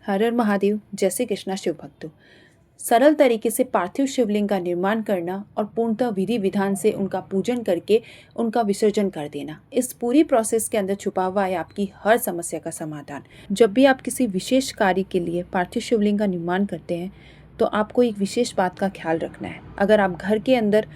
हर हर महादेव। जय श्री कृष्णा शिव भक्तों। सरल तरीके से पार्थिव शिवलिंग का निर्माण करना और पूर्णतः विधि विधान से उनका पूजन करके उनका विसर्जन कर देना, इस पूरी प्रोसेस के अंदर छुपा हुआ है आपकी हर समस्या का समाधान। जब भी आप किसी विशेष कार्य के लिए पार्थिव शिवलिंग का निर्माण करते हैं तो आपको एक विशेष बात का ख्याल रखना है। अगर आप घर के अंदर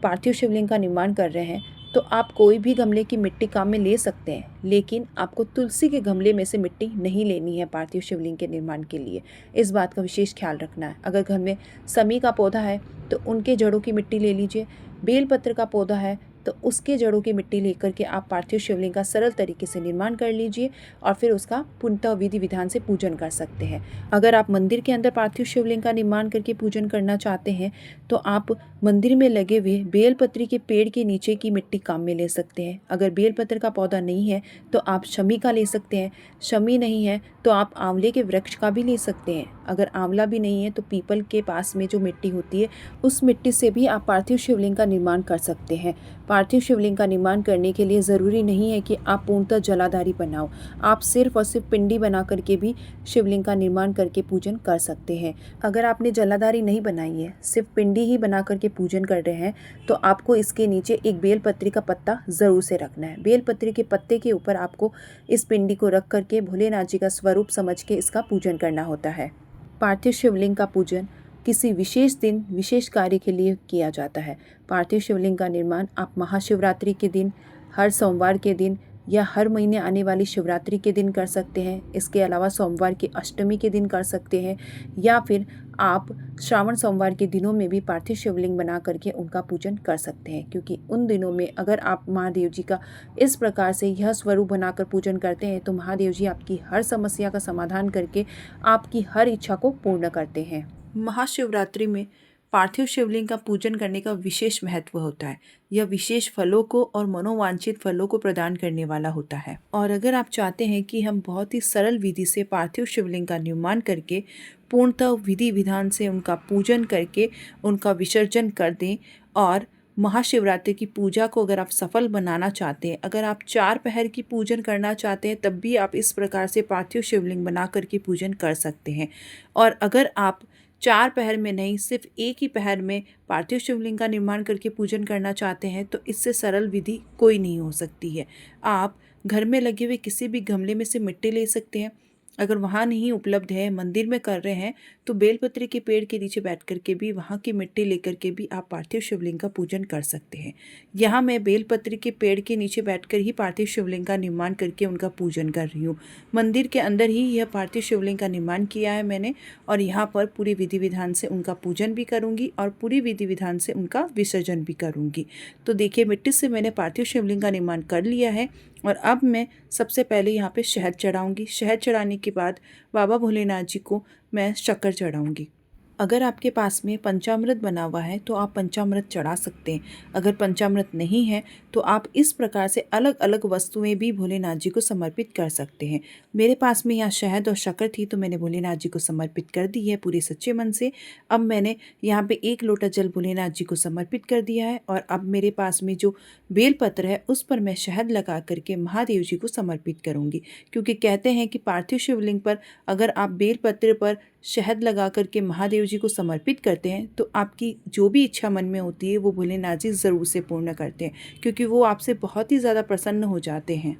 पार्थिव शिवलिंग का निर्माण कर रहे हैं तो आप कोई भी गमले की मिट्टी काम में ले सकते हैं, लेकिन आपको तुलसी के गमले में से मिट्टी नहीं लेनी है पार्थिव शिवलिंग के निर्माण के लिए। इस बात का विशेष ख्याल रखना है। अगर घर में समी का पौधा है तो उनके जड़ों की मिट्टी ले लीजिए। बेलपत्र का पौधा है तो उसके जड़ों की मिट्टी लेकर के आप पार्थिव शिवलिंग का सरल तरीके से निर्माण कर लीजिए और फिर उसका पूर्णतः विधि विधान से पूजन कर सकते हैं। अगर आप मंदिर के अंदर पार्थिव शिवलिंग का निर्माण करके पूजन करना चाहते हैं तो आप मंदिर में लगे हुए बेलपत्री के पेड़ के नीचे की मिट्टी काम में ले सकते हैं। अगर बेलपत्र का पौधा नहीं है तो आप शमी का ले सकते हैं। शमी नहीं है तो आप आंवले के वृक्ष का भी ले सकते हैं। अगर आंवला भी नहीं है तो पीपल के पास में जो मिट्टी होती है उस मिट्टी से भी आप पार्थिव शिवलिंग का निर्माण कर सकते हैं। पार्थिव शिवलिंग का निर्माण करने के लिए ज़रूरी नहीं है कि आप पूर्णतः जलाधारी बनाओ। आप सिर्फ और सिर्फ पिंडी बना करके भी शिवलिंग का निर्माण करके पूजन कर सकते हैं। अगर आपने जलाधारी नहीं बनाई है, सिर्फ पिंडी ही बना करके पूजन कर रहे हैं, तो आपको इसके नीचे एक बेलपत्री का पत्ता ज़रूर से रखना है। बेलपत्री के पत्ते के ऊपर आपको इस पिंडी को रख करके भोलेनाथ जी का स्वरूप समझ के इसका पूजन करना होता है। पार्थिव शिवलिंग का पूजन किसी विशेष दिन विशेष कार्य के लिए किया जाता है। पार्थिव शिवलिंग का निर्माण आप महाशिवरात्रि के दिन, हर सोमवार के दिन या हर महीने आने वाली शिवरात्रि के दिन कर सकते हैं। इसके अलावा सोमवार की अष्टमी के दिन कर सकते हैं या फिर आप श्रावण सोमवार के दिनों में भी पार्थिव शिवलिंग बना करके उनका पूजन कर सकते हैं, क्योंकि उन दिनों में अगर आप महादेव जी का इस प्रकार से यह स्वरूप बनाकर पूजन करते हैं तो महादेव जी आपकी हर समस्या का समाधान करके आपकी हर इच्छा को पूर्ण करते हैं। महाशिवरात्रि में पार्थिव शिवलिंग का पूजन करने का विशेष महत्व होता है। यह विशेष फलों को और मनोवांछित फलों को प्रदान करने वाला होता है। और अगर आप चाहते हैं कि हम बहुत ही सरल विधि से पार्थिव शिवलिंग का निर्माण करके पूर्णतः विधि विधान से उनका पूजन करके उनका विसर्जन कर दें और महाशिवरात्रि की पूजा को अगर आप सफल बनाना चाहते हैं, अगर आप 4 पहर की पूजन करना चाहते हैं, तब भी आप इस प्रकार से पार्थिव शिवलिंग बना करके पूजन कर सकते हैं। और अगर आप 4 पहर में नहीं, सिर्फ एक ही पहर में पार्थिव शिवलिंग का निर्माण करके पूजन करना चाहते हैं तो इससे सरल विधि कोई नहीं हो सकती है। आप घर में लगे हुए किसी भी गमले में से मिट्टी ले सकते हैं। अगर वहाँ नहीं उपलब्ध है, मंदिर में कर रहे हैं, तो बेलपत्री के पेड़ के नीचे बैठ करके भी वहाँ की मिट्टी लेकर के भी आप पार्थिव शिवलिंग का पूजन कर सकते हैं। यहाँ मैं बेलपत्री के पेड़ के नीचे बैठकर ही पार्थिव शिवलिंग का निर्माण करके उनका पूजन कर रही हूँ। मंदिर के अंदर ही यह पार्थिव शिवलिंग का निर्माण किया है मैंने, और यहाँ पर पूरी विधि विधान से उनका पूजन भी करूँगी और पूरी विधि विधान से उनका विसर्जन भी करूँगी। तो देखिए, मिट्टी से मैंने पार्थिव शिवलिंग का निर्माण कर लिया है और अब मैं सबसे पहले यहाँ पे शहद चढ़ाऊँगी। शहद चढ़ाने के बाद बाबा भोलेनाथ जी को मैं शक्कर चढ़ाऊँगी। अगर आपके पास में पंचामृत बना हुआ है तो आप पंचामृत चढ़ा सकते हैं। अगर पंचामृत नहीं है तो आप इस प्रकार से अलग अलग वस्तुएं भी भोलेनाथ जी को समर्पित कर सकते हैं। मेरे पास में यहाँ शहद और शक्कर थी तो मैंने भोलेनाथ जी को समर्पित कर दी है पूरे सच्चे मन से। अब मैंने यहाँ पे 1 लोटा जल भोलेनाथ जी को समर्पित कर दिया है और अब मेरे पास में जो बेलपत्र है उस पर मैं शहद लगा करके महादेव जी को समर्पित करूँगी, क्योंकि कहते हैं कि पार्थिव शिवलिंग पर अगर आप बेलपत्र पर शहद लगा करके महादेव जी को समर्पित करते हैं तो आपकी जो भी इच्छा मन में होती है वो भोलेनाथ जी ज़रूर से पूर्ण करते हैं, क्योंकि वो आपसे बहुत ही ज़्यादा प्रसन्न हो जाते हैं।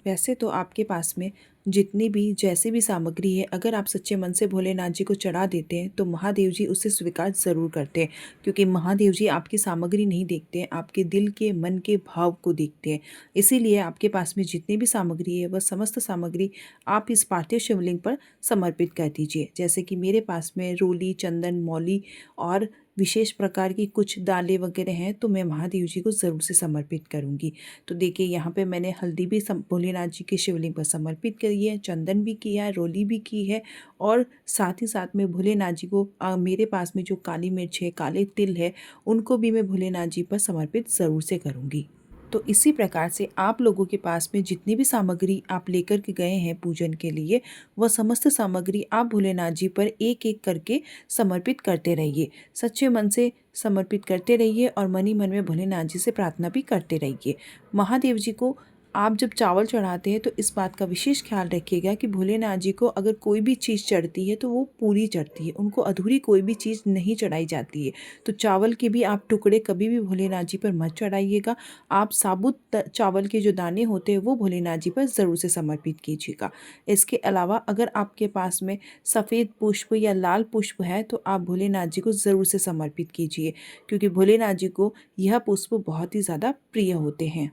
वैसे तो आपके पास में जितनी भी जैसी भी सामग्री है, अगर आप सच्चे मन से भोलेनाथ जी को चढ़ा देते हैं तो महादेव जी उसे स्वीकार ज़रूर करते हैं, क्योंकि महादेव जी आपकी सामग्री नहीं देखते हैं, आपके दिल के मन के भाव को देखते हैं। इसीलिए आपके पास में जितनी भी सामग्री है वह समस्त सामग्री आप इस पार्थिव शिवलिंग पर समर्पित कर दीजिए। जैसे कि मेरे पास में रोली, चंदन, मौली और विशेष प्रकार की कुछ दालें वगैरह हैं तो मैं महादेव जी को ज़रूर से समर्पित करूंगी। तो देखिए, यहाँ पे मैंने हल्दी भी भोलेनाथ जी के शिवलिंग पर समर्पित करी है, चंदन भी किया है, रोली भी की है और साथ ही साथ में भोलेनाथ जी को मेरे पास में जो काली मिर्च है, काले तिल है, उनको भी मैं भोलेनाथ जी पर समर्पित ज़रूर से करूँगी। तो इसी प्रकार से आप लोगों के पास में जितनी भी सामग्री आप लेकर के गए हैं पूजन के लिए, वह समस्त सामग्री आप भोलेनाथ जी पर एक एक करके समर्पित करते रहिए। सच्चे मन से समर्पित करते रहिए और मन ही मन में भोलेनाथ जी से प्रार्थना भी करते रहिए। महादेव जी को आप जब चावल चढ़ाते हैं तो इस बात का विशेष ख्याल रखिएगा कि भोलेनाथ जी को अगर कोई भी चीज़ चढ़ती है तो वो पूरी चढ़ती है, उनको अधूरी कोई भी चीज़ नहीं चढ़ाई जाती है। तो चावल के भी आप टुकड़े कभी भी भोलेनाथ जी पर मत चढ़ाइएगा। आप साबुत चावल के जो दाने होते हैं वो भोलेनाथ जी पर ज़रूर से समर्पित कीजिएगा। इसके अलावा अगर आपके पास में सफ़ेद पुष्प या लाल पुष्प है तो आप भोलेनाथ जी को ज़रूर से समर्पित कीजिए, क्योंकि भोलेनाथ जी को यह पुष्प बहुत ही ज़्यादा प्रिय होते हैं।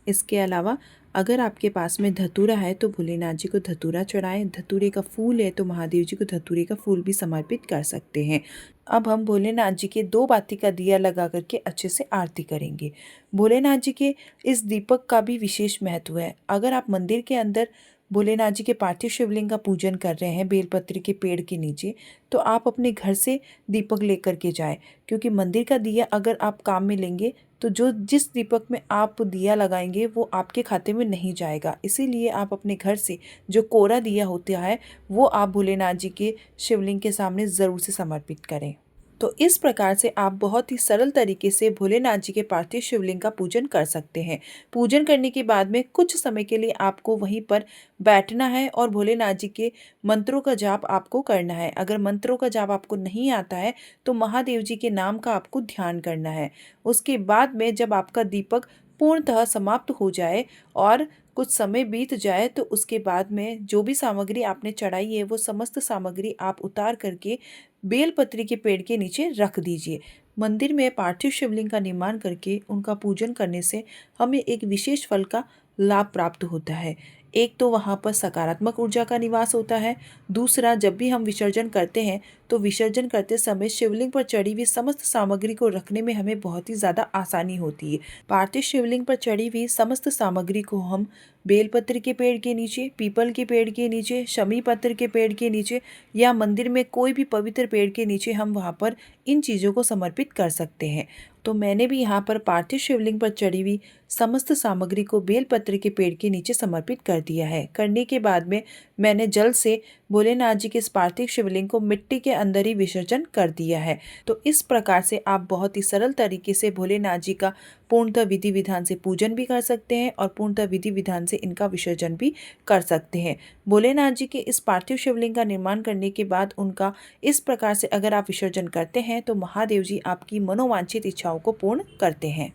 इसके अलावा अगर आपके पास में धतूरा है तो भोलेनाथ जी को धतूरा चढ़ाएं। धतूरे का फूल है तो महादेव जी को धतूरे का फूल भी समर्पित कर सकते हैं। अब हम भोलेनाथ जी के 2 बाती का दिया लगा करके अच्छे से आरती करेंगे। भोलेनाथ जी के इस दीपक का भी विशेष महत्व है। अगर आप मंदिर के अंदर भोलेनाथ जी के पार्थिव शिवलिंग का पूजन कर रहे हैं बेलपत्र के पेड़ के नीचे, तो आप अपने घर से दीपक लेकर के जाएं, क्योंकि मंदिर का दिया अगर आप काम में लेंगे तो जो जिस दीपक में आप दिया लगाएंगे वो आपके खाते में नहीं जाएगा। इसीलिए आप अपने घर से जो कोरा दिया होता है वो आप भोलेनाथ जी के शिवलिंग के सामने ज़रूर से समर्पित करें। तो इस प्रकार से आप बहुत ही सरल तरीके से भोलेनाथ जी के पार्थिव शिवलिंग का पूजन कर सकते हैं। पूजन करने के बाद में कुछ समय के लिए आपको वहीं पर बैठना है और भोलेनाथ जी के मंत्रों का जाप आपको करना है। अगर मंत्रों का जाप आपको नहीं आता है तो महादेव जी के नाम का आपको ध्यान करना है। उसके बाद में जब आपका दीपक पूर्णतः समाप्त हो जाए और कुछ समय बीत जाए तो उसके बाद में जो भी सामग्री आपने चढ़ाई है वो समस्त सामग्री आप उतार करके बेलपत्री के पेड़ के नीचे रख दीजिए। मंदिर में पार्थिव शिवलिंग का निर्माण करके उनका पूजन करने से हमें एक विशेष फल का लाभ प्राप्त होता है। एक तो वहाँ पर सकारात्मक ऊर्जा का निवास होता है। दूसरा, जब भी हम विसर्जन करते हैं तो विसर्जन करते समय शिवलिंग पर चढ़ी हुई समस्त सामग्री को रखने में हमें बहुत ही ज़्यादा आसानी होती है। पार्थिव शिवलिंग पर चढ़ी हुई समस्त सामग्री को हम बेलपत्र के पेड़ के नीचे, पीपल के पेड़ के नीचे, शमी पत्र के पेड़ के नीचे या मंदिर में कोई भी पवित्र पेड़ के नीचे हम वहाँ पर इन चीज़ों को समर्पित कर सकते हैं। तो मैंने भी यहाँ पर पार्थिव शिवलिंग पर चढ़ी हुई समस्त सामग्री को बेलपत्र के पेड़ के नीचे समर्पित कर दिया है। करने के बाद में मैंने जल से भोलेनाथ जी के इस पार्थिव शिवलिंग को मिट्टी के अंदर ही विसर्जन कर दिया है। तो इस प्रकार से आप बहुत ही सरल तरीके से भोलेनाथ जी का पूर्णतः विधि विधान से पूजन भी कर सकते हैं और पूर्णतः विधि विधान से इनका विसर्जन भी कर सकते हैं। भोलेनाथ जी के इस पार्थिव शिवलिंग का निर्माण करने के बाद उनका इस प्रकार से अगर आप विसर्जन करते हैं तो महादेव जी आपकी मनोवांछित इच्छाओं को पूर्ण करते हैं।